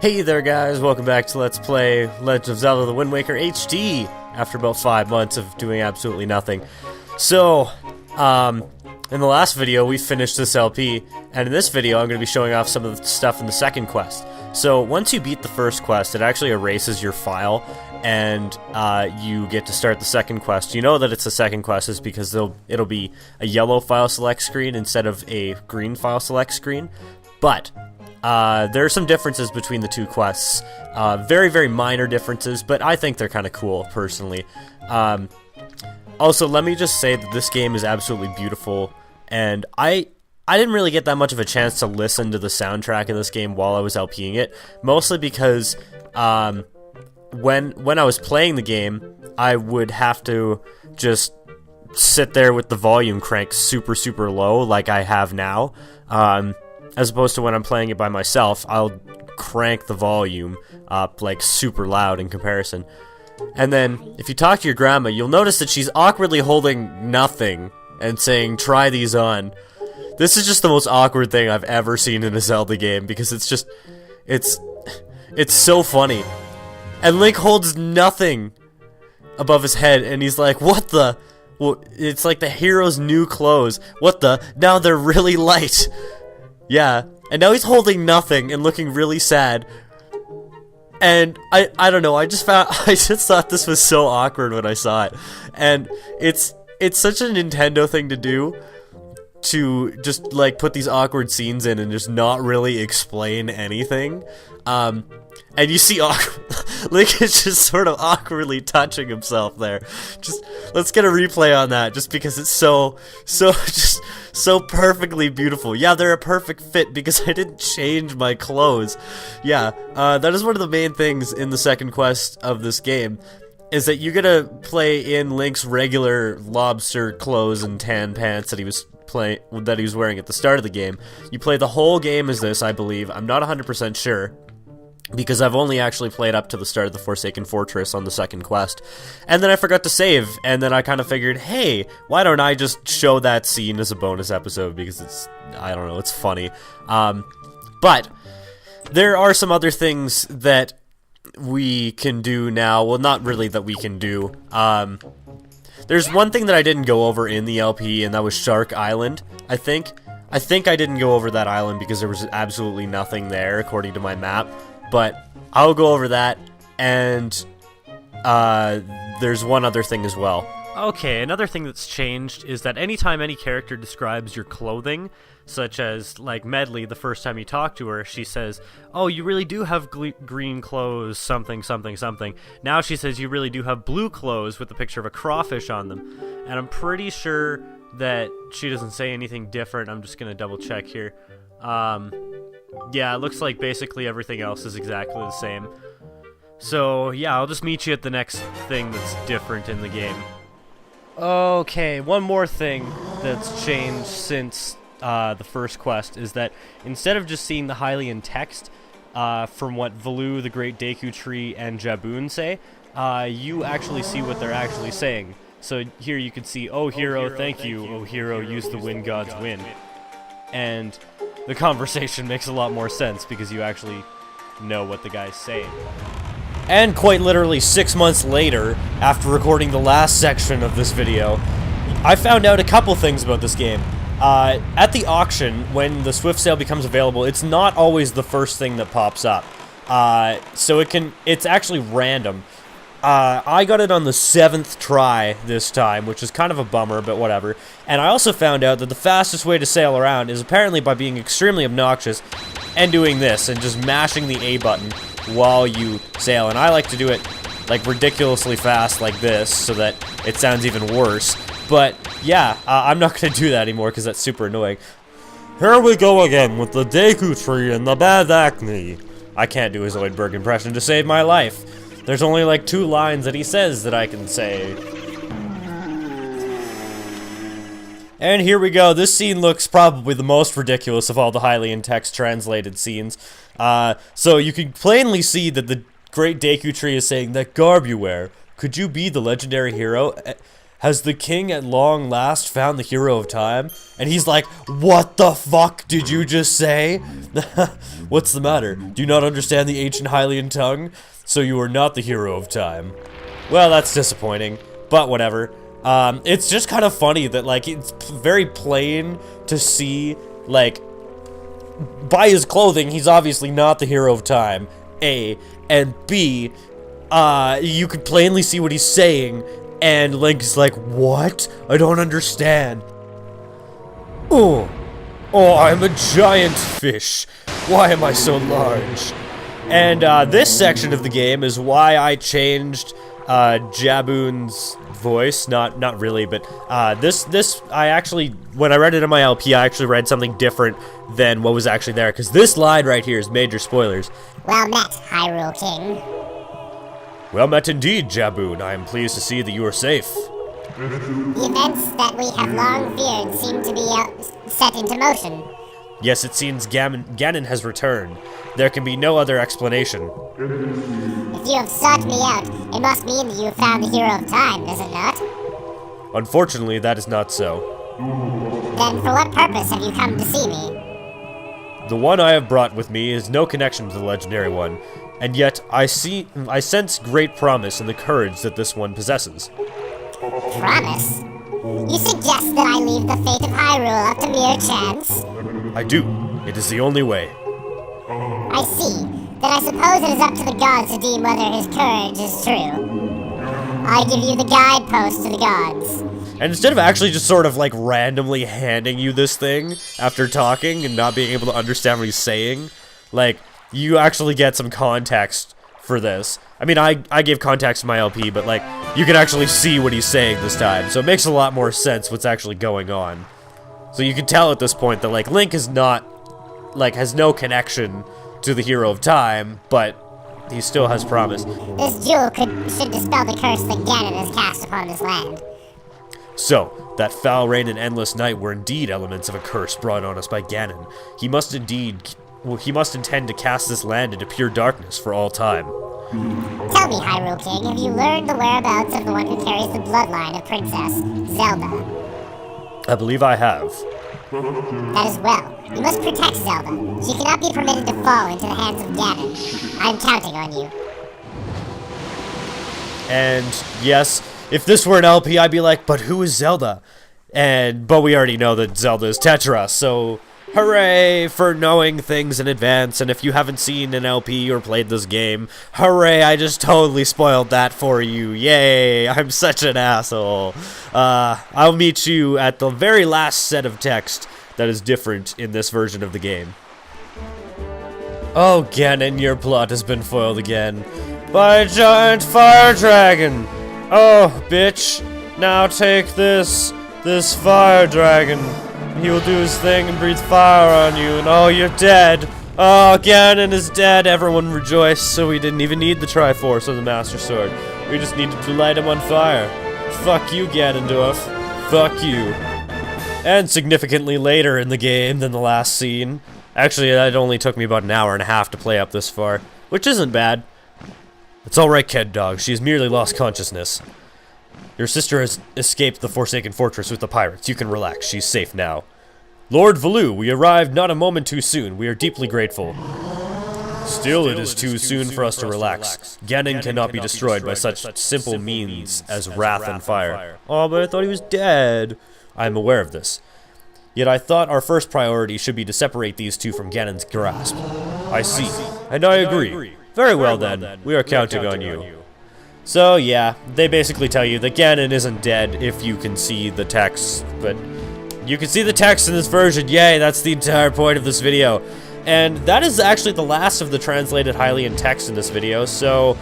Hey there guys, welcome back to Let's Play Legend of Zelda The Wind Waker HD after about 5 months of doing absolutely nothing. So, in the last video we finished this LP, and in this video I'm going to be showing off some of the stuff in the second quest. So, once you beat the first quest, it actually erases your file, and you get to start the second quest. You know that it's a second quest is because it'll be a yellow file select screen instead of a green file select screen, but there are some differences between the two quests. Very, very minor differences, but I think they're kind of cool, personally. Also, let me just say that this game is absolutely beautiful, and I didn't really get that much of a chance to listen to the soundtrack in this game while I was LPing it, mostly because when I was playing the game, I would have to just sit there with the volume cranked super, super low, like I have now. As opposed to when I'm playing it by myself, I'll crank the volume up like super loud in comparison. And then, if you talk to your grandma, you'll notice that she's awkwardly holding nothing and saying, "Try these on." This is just the most awkward thing I've ever seen in a Zelda game, because it's just, it's so funny. And Link holds nothing above his head, and he's like, "What the?" Well, it's like the hero's new clothes. What the? Now they're really light. Yeah, and now he's holding nothing and looking really sad. And I don't know, I just thought this was so awkward when I saw it. And it's such a Nintendo thing to do, to just like put these awkward scenes in and just not really explain anything. And you see Link is just sort of awkwardly touching himself there. Just, let's get a replay on that, just because it's so perfectly beautiful. Yeah, they're a perfect fit because I didn't change my clothes. Yeah, that is one of the main things in the second quest of this game, is that you get to play in Link's regular lobster clothes and tan pants that he was wearing at the start of the game. You play the whole game as this, I believe. I'm not 100% sure, because I've only actually played up to the start of the Forsaken Fortress on the second quest. And then I forgot to save, and then I kind of figured, hey, why don't I just show that scene as a bonus episode, because it's, I don't know, it's funny. But there are some other things that we can do now. Well, not really that we can do. There's one thing that I didn't go over in the LP, and that was Shark Island, I think. I think I didn't go over that island because there was absolutely nothing there, according to my map. But I'll go over that, and there's one other thing as well. Okay, another thing that's changed is that anytime any character describes your clothing, such as, like, Medley, the first time you talk to her, she says, "Oh, you really do have green clothes, something, something, something." Now she says, "You really do have blue clothes," with a picture of a crawfish on them. And I'm pretty sure that she doesn't say anything different. I'm just gonna double check here. Yeah, it looks like basically everything else is exactly the same. So, yeah, I'll just meet you at the next thing that's different in the game. Okay, one more thing that's changed since the first quest is that instead of just seeing the Hylian text from what Valoo, the Great Deku Tree, and Jaboon say, you actually see what they're actually saying. So here you can see, "Oh hero, thank you, oh hero, use the wind god's wind." And the conversation makes a lot more sense because you actually know what the guy's saying. And quite literally 6 months later, after recording the last section of this video, I found out a couple things about this game. At the auction, when the Swift Sale becomes available, it's not always the first thing that pops up. So it's actually random. I got it on the 7th try this time, which is kind of a bummer, but whatever. And I also found out that the fastest way to sail around is apparently by being extremely obnoxious and doing this, and just mashing the A button while you sail. And I like to do it, like, ridiculously fast like this, so that it sounds even worse. But, yeah, I'm not going to do that anymore, because that's super annoying. Here we go again with the Deku Tree and the bad acne. I can't do a Zoidberg impression to save my life. There's only like 2 lines that he says that I can say. And here we go. This scene looks probably the most ridiculous of all the Hylian text translated scenes. So you can plainly see that the Great Deku Tree is saying, "That garb you wear, could you be the legendary hero? has the king at long last found the hero of time? And he's like, what the fuck did you just say? What's the matter? Do you not understand the ancient Hylian tongue? So you are not the hero of time. Well, that's disappointing, but whatever. It's just kind of funny that, like, it's very plain to see, like, by his clothing, he's obviously not the hero of time, A, and B, you could plainly see what he's saying, and Link's like, what? I don't understand. Oh, I'm a giant fish. Why am I so large? And, this section of the game is why I changed, Jaboon's voice, not really, but this I actually, when I read it in my LP, I actually read something different than what was actually there, because this line right here is major spoilers. Well met, Hyrule King. Well met indeed, Jaboon. I am pleased to see that you are safe. The events that we have long feared seem to be set into motion. Yes, it seems Ganon has returned. There can be no other explanation. If you have sought me out, it must mean that you have found the hero of time, does it not? Unfortunately, that is not so. Then for what purpose have you come to see me? The one I have brought with me is no connection to the legendary one, and yet I sense great promise in the courage that this one possesses. Promise? You suggest that I leave the fate of Hyrule up to mere chance? I do. It is the only way. I see. Then I suppose it is up to the gods to deem whether his courage is true. I give you the guidepost to the gods. And instead of actually just sort of like randomly handing you this thing after talking and not being able to understand what he's saying, like, you actually get some context for this. I mean, I gave context to my LP, but like, you can actually see what he's saying this time, so it makes a lot more sense what's actually going on. So you can tell at this point that, like, Link is not, like, has no connection to the hero of time, but he still has promise. This jewel should dispel the curse that Ganon has cast upon this land. So, that foul rain and endless night were indeed elements of a curse brought on us by Ganon. He must intend to cast this land into pure darkness for all time. Tell me, Hyrule King, have you learned the whereabouts of the one who carries the bloodline of Princess Zelda? I believe I have. That is well. You must protect Zelda. She cannot be permitted to fall into the hands of Ganon. I'm counting on you. And yes, if this were an LP, I'd be like, but who is Zelda? But we already know that Zelda is Tetra, so hooray for knowing things in advance. And if you haven't seen an LP or played this game, hooray, I just totally spoiled that for you. Yay, I'm such an asshole. I'll meet you at the very last set of text that is different in this version of the game. Oh, Ganon, your plot has been foiled again by a giant fire dragon. Oh, bitch, now take this fire dragon. He will do his thing and breathe fire on you, and oh, you're dead. Oh, Ganon is dead. Everyone rejoice, so we didn't even need the Triforce or the Master Sword. We just needed to light him on fire. Fuck you, Ganondorf. Fuck you. And significantly later in the game than the last scene. Actually, it only took me about an hour and a half to play up this far, which isn't bad. It's alright, Ked Dog. She has merely lost consciousness. Your sister has escaped the Forsaken Fortress with the pirates. You can relax. She's safe now. Lord Valoo, we arrived not a moment too soon. We are deeply grateful. Still, it is too soon for us to relax. Ganon cannot be destroyed by such simple means as wrath and fire. Oh, but I thought he was dead. I am aware of this. Yet I thought our first priority should be to separate these two from Ganon's grasp. I see, and I agree. Very well then, we are counting on you. So yeah, they basically tell you that Ganon isn't dead if you can see the text, but you can see the text in this version, yay, that's the entire point of this video. And that is actually the last of the translated Hylian text in this video, so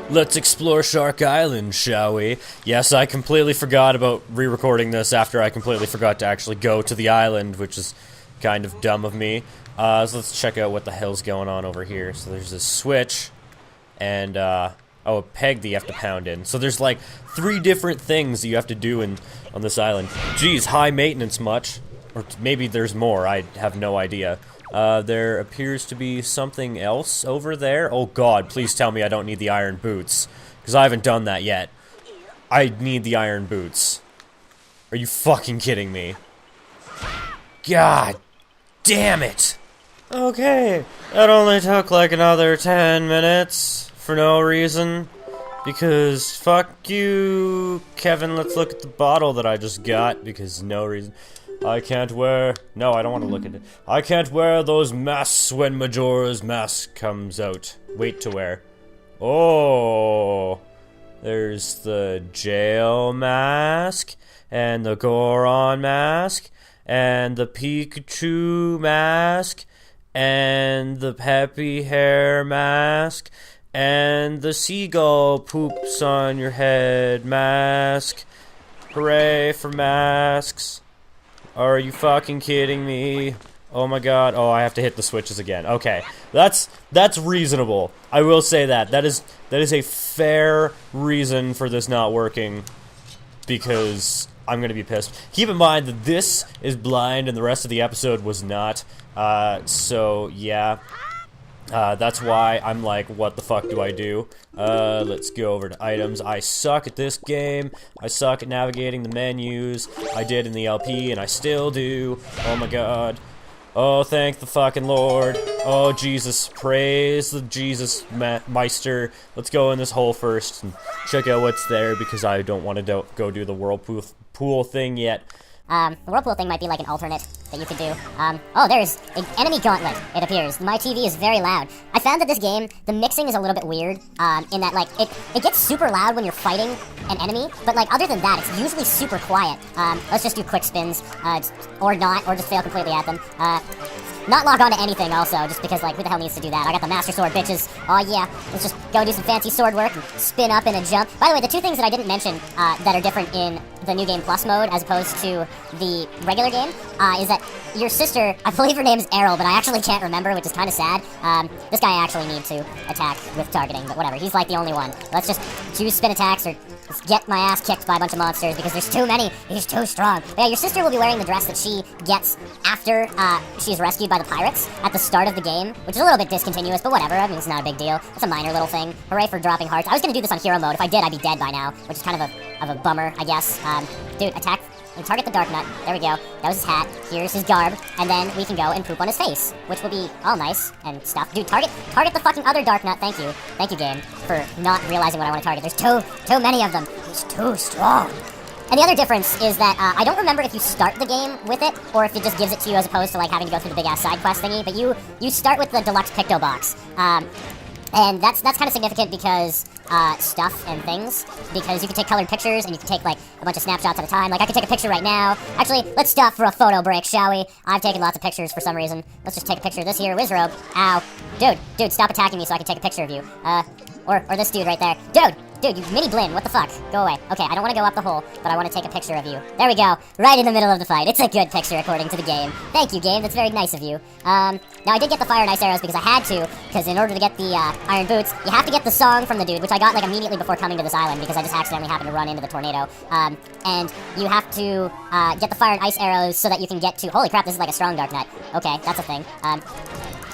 let's explore Shark Island, shall we? Yes, I completely forgot about re-recording this after I completely forgot to actually go to the island, which is kind of dumb of me. So let's check out what the hell's going on over here. So there's this switch, and, oh, a peg that you have to pound in. So there's like 3 different things you have to do on this island. Geez, high maintenance much. Or maybe there's more, I have no idea. There appears to be something else over there. Oh god, please tell me I don't need the iron boots, because I haven't done that yet. I need the iron boots. Are you fucking kidding me? God damn it! Okay, that only took like another 10 minutes for no reason. Because fuck you, Kevin, let's look at the bottle that I just got because no reason. I can't wear... No, I don't want to look at it. I can't wear those masks when Majora's Mask comes out. Wait to wear. Oh, there's the jail mask, and the Goron mask, and the Pikachu mask, and the peppy hair mask, and the seagull poops on your head mask. Hooray for masks. Are you fucking kidding me? Oh my god. Oh, I have to hit the switches again. Okay. That's reasonable. I will say that. That is a fair reason for this not working. Because I'm gonna be pissed. Keep in mind that this is blind and the rest of the episode was not. So yeah. That's why I'm like, what the fuck do I do? Let's go over to items. I suck at this game. I suck at navigating the menus. I did in the LP, and I still do. Oh my god. Oh, thank the fucking Lord. Oh, Jesus. Praise the Jesus Meister. Let's go in this hole first and check out what's there, because I don't want to go do the whirlpool thing yet. The whirlpool thing might be like an alternate that you could do. Oh, there's an enemy gauntlet, it appears. My TV is very loud. I found that this game, the mixing is a little bit weird, in that, like, it gets super loud when you're fighting an enemy, but, like, other than that, it's usually super quiet. Let's just do quick spins, or not, or just fail completely at them. Not log on to anything, also, just because, like, who the hell needs to do that? I got the Master Sword, bitches. Oh, yeah. Let's just go do some fancy sword work and spin up and a jump. By the way, the two things that I didn't mention that are different in the New Game Plus mode as opposed to the regular game is that your sister, I believe her name's Errol, but I actually can't remember, which is kind of sad. This guy I actually need to attack with targeting, but whatever. He's, like, the only one. Let's just choose spin attacks or just get my ass kicked by a bunch of monsters because there's too many. He's too strong. But yeah, your sister will be wearing the dress that she gets after she's rescued by the pirates at the start of the game, which is a little bit discontinuous, but whatever. I mean, it's not a big deal. It's a minor little thing. Hooray for dropping hearts. I was gonna do this on hero mode. If I did, I'd be dead by now, which is kind of a bummer, I guess. Dude, attack. Target the Dark Nut. There we go. That was his hat. Here's his garb. And then we can go and poop on his face, which will be all nice and stuff. Dude, target the fucking other Dark Nut. Thank you. Thank you, game, for not realizing what I want to target. There's too many of them. He's too strong. And the other difference is that I don't remember if you start the game with it or if it just gives it to you as opposed to like having to go through the big ass side quest thingy. But you start with the deluxe Picto box. And that's kind of significant because, stuff and things, because you can take colored pictures and you can take, like, a bunch of snapshots at a time. Like, I could take a picture right now. Actually, let's stop for a photo break, shall we? I've taken lots of pictures for some reason. Let's just take a picture of this here Wizrobe. Ow. Dude, stop attacking me so I can take a picture of you. Or this dude right there. Dude, you mini Blinn, what the fuck? Go away. Okay, I don't want to go up the hole, but I want to take a picture of you. There we go, right in the middle of the fight. It's a good picture according to the game. Thank you, game, that's very nice of you. Now I did get the fire and ice arrows because I had to, because in order to get the iron boots, you have to get the song from the dude, which I got like immediately before coming to this island because I just accidentally happened to run into the tornado. And you have to get the fire and ice arrows so that you can get to, holy crap, this is like a strong dark nut. Okay, that's a thing.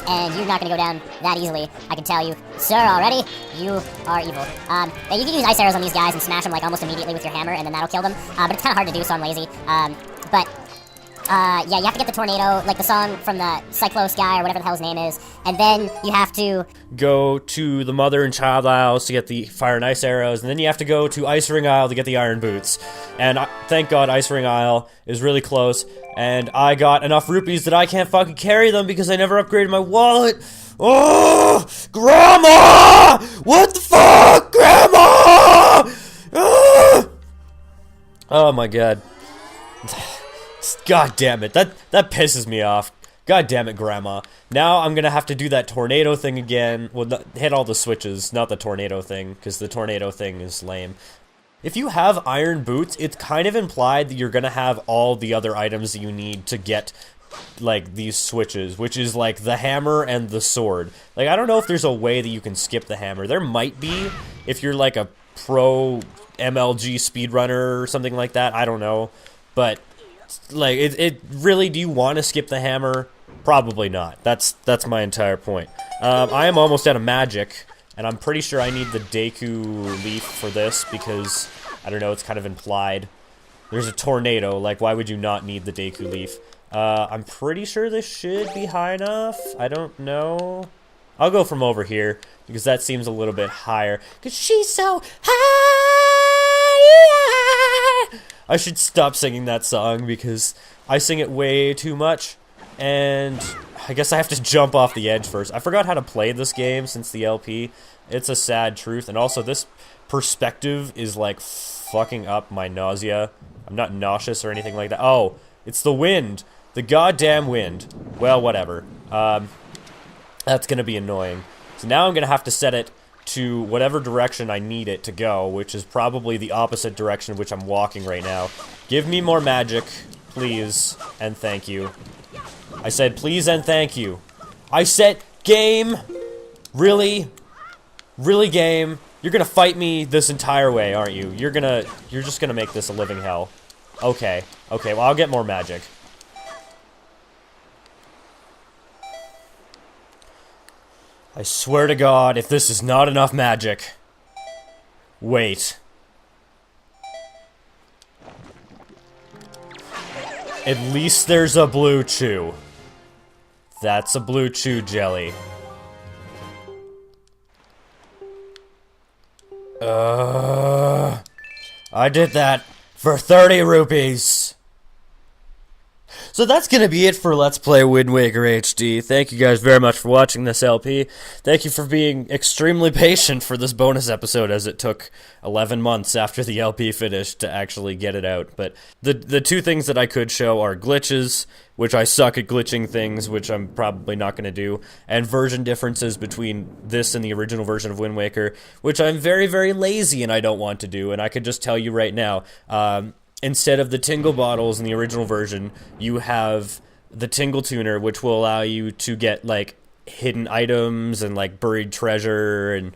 And you're not gonna go down that easily, I can tell you. Sir, already? You are evil. Yeah, you can use ice arrows on these guys and smash them, like, almost immediately with your hammer, and then that'll kill them. But it's kinda hard to do, so I'm lazy. Yeah, you have to get the tornado, like the song from the Cyclos guy, or whatever the hell his name is, and then you have to go to the Mother and Child Isles to get the fire and ice arrows, and then you have to go to Ice Ring Isle to get the iron boots. And thank God Ice Ring Isle is really close, and I got enough rupees that I can't fucking carry them because I never upgraded my wallet. Oh, Grandma! What the fuck, Grandma? Ah! Oh my God. God damn it, that pisses me off. God damn it, Grandma. Now I'm gonna have to do that tornado thing again. Well, hit all the switches, not the tornado thing, because the tornado thing is lame. If you have iron boots, it's kind of implied that you're gonna have all the other items that you need to get, like, these switches, which is, like, the hammer and the sword. Like, I don't know if there's a way that you can skip the hammer. There might be, if you're, like, a pro MLG speedrunner or something like that. I don't know. But, like, it really, do you want to skip the hammer? Probably not. That's my entire point. I am almost out of magic, and I'm pretty sure I need the Deku leaf for this, because I don't know, it's kind of implied. There's a tornado, like, why would you not need the Deku Leaf? I'm pretty sure this should be high enough. I don't know. I'll go from over here, because that seems a little bit higher. Because she's so high! I should stop singing that song, because I sing it way too much. And I guess I have to jump off the edge first. I forgot how to play this game since the LP. It's a sad truth. And also, this perspective is, like, fucking up my nausea. I'm not nauseous or anything like that. Oh, it's the wind. The goddamn wind. Well, whatever. That's gonna be annoying. So now I'm gonna have to set it to whatever direction I need it to go, which is probably the opposite direction which I'm walking right now. Give me more magic, please, and thank you. I said please and thank you. I said game? Really? Really, game? You're gonna fight me this entire way, aren't you? You're just gonna make this a living hell. Okay. Okay, well, I'll get more magic. I swear to God, if this is not enough magic. Wait. At least there's a blue chew. That's a blue chew jelly. I did that for 30 rupees. So that's gonna be it for Let's Play Wind Waker HD. Thank you guys very much for watching this LP. Thank you for being extremely patient for this bonus episode, as it took 11 months after the LP finished to actually get it out. But the two things that I could show are glitches, which I suck at glitching things, which I'm probably not gonna do, and version differences between this and the original version of Wind Waker, which I'm very, very lazy and I don't want to do. And I could just tell you right now, instead of the tingle bottles in the original version, you have the tingle tuner, which will allow you to get, like, hidden items and, like, buried treasure, and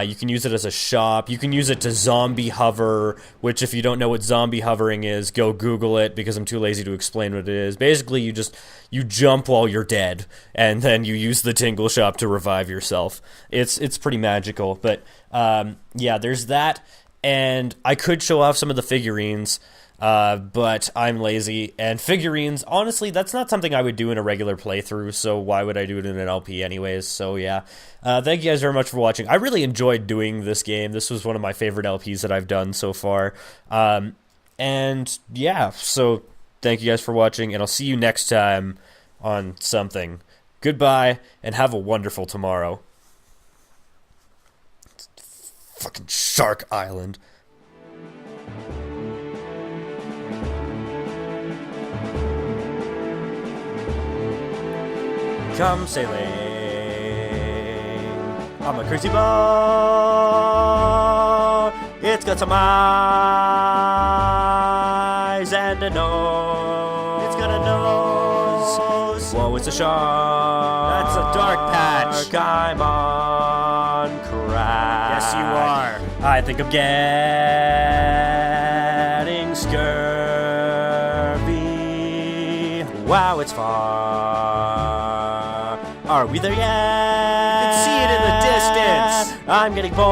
you can use it as a shop. You can use it to zombie hover, which, if you don't know what zombie hovering is, go Google it, because I'm too lazy to explain what it is. Basically, you jump while you're dead, and then you use the tingle shop to revive yourself. It's pretty magical, but yeah, there's that. And I could show off some of the figurines, but I'm lazy, and figurines, honestly, that's not something I would do in a regular playthrough, so why would I do it in an LP anyways? So yeah, thank you guys very much for watching. I really enjoyed doing this game. This was one of my favorite LPs that I've done so far, and yeah, so thank you guys for watching, and I'll see you next time on something. Goodbye, and have a wonderful tomorrow. Fucking Shark Island. Come sailing on my crazy boat. It's got some eyes and a nose. It's got a nose. Whoa, it's a shark. That's a dark patch. I'm on crack. Yes, you are. I think I'm getting scurvy. Wow, it's far. Are we there yet? You can see it in the distance. I'm getting bored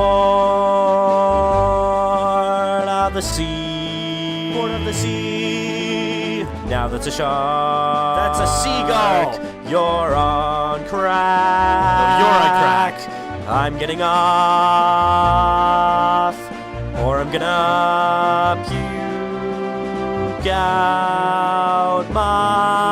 of the sea. Bored of the sea. Now that's a shark. That's a seagull. You're on crack. No, you're on crack. I'm getting off, or I'm gonna puke out my